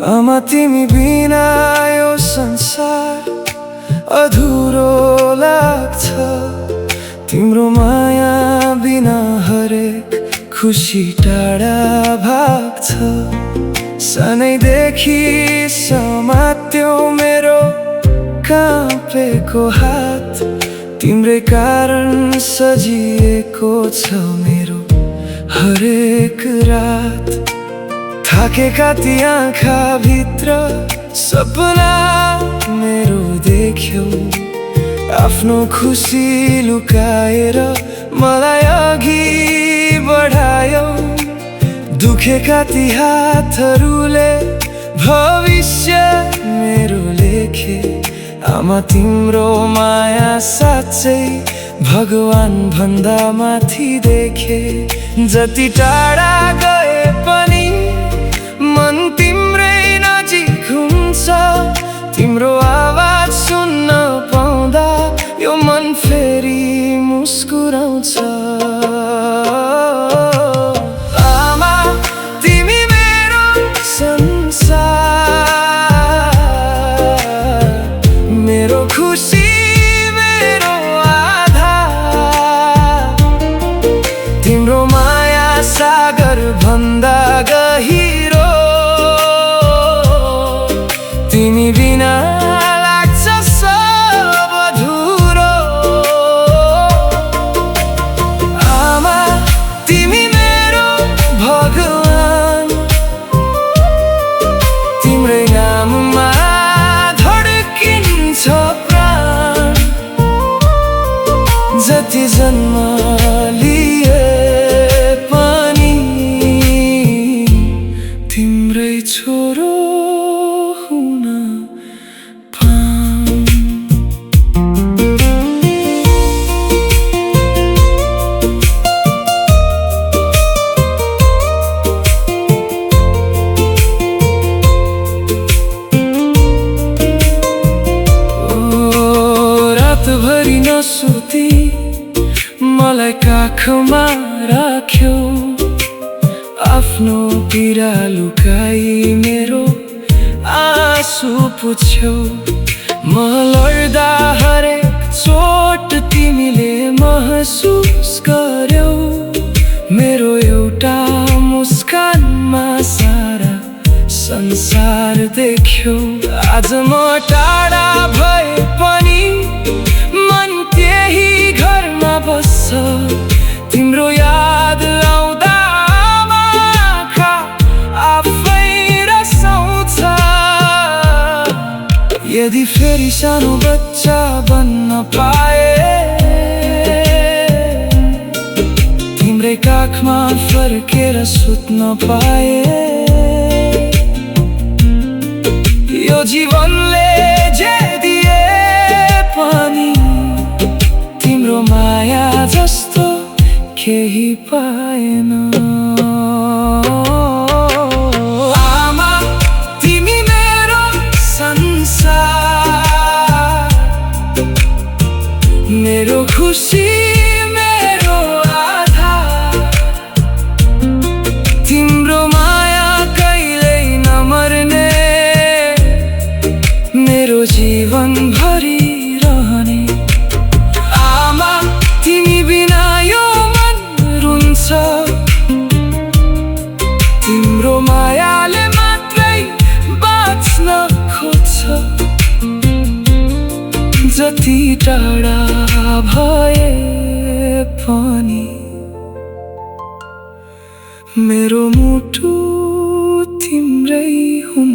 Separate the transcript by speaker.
Speaker 1: आमा तिमी बिना यो संसार अधुरो लाग्छ। तिम्रो माया बिना हरेक खुसी टाढा भाग्छ। सानैदेखि समात्यो मेरो काँपेको हात। तिम्रै कारण सजिएको छ मेरो हरेक रात। थाकेका ती आँखा भित्र सपना मेरो देख्यौ। आफ्नो खुसी लुकाएर मलाई अघि बढायौ। दुखेका ती हातहरूले भविष्य मेरो लेखे। आमा तिम्रो माया साँच्चै भगवान भन्दा माथि देखे। जति टाढा गए पनि मन तिम्रै नजिक हुन्छ। तिम्रो आवाज सुन्न पाउँदा यो मन फेरि मुस्कुराउँछ। आमा तिमी मेरो संसार, मेरो खुसी मेरो आधार। तिम्रो माया सागर भन्दा गहिरो। तिमी बिना लाग्छ सब अधुरो। आमा तिमी मेरो भगवान। तिम्रै नाममा धड्किन्छ प्राण। जति जन्म लिए पनि तिम्रै छोरो हुन पाऊँ। रातभरि नसुती मलाई काखमा राख्यौ। आफ्नो पीडा लुकाई मेरो आँसु पुछ्यौ। म लड्दा हरेक चोट तिमीले महसुस गर्यौ। मेरो एउटा मुस्कानमा सारा संसार देख्यौ। आज म टाढा भए पनि मन त्यही घरमा बस्छ। तिम्रो याद आउँदा आँखा आफै रसाउँछ। यदि फेरि सानो बच्चा बन्न पाए, तिम्रै काखमा फर्केर सुत्न पाए। यो जीवनले जे दिए पनि तिम्रो माया जस्तो केही पाएन। आमा तिमी मेरो संसार, मेरो खुसी मेरो आधार। तिम्रो माया कहिल्यै नमर्ने, मेरो जीवन भरि रहने। आमा तिमी बिना यो मन रुन्छ। तिम्रो मायाले मात्रै बाँच्न खोज्छ। जति टाढा भए पनि मेरो मुटु तिम्रै हुन्छ।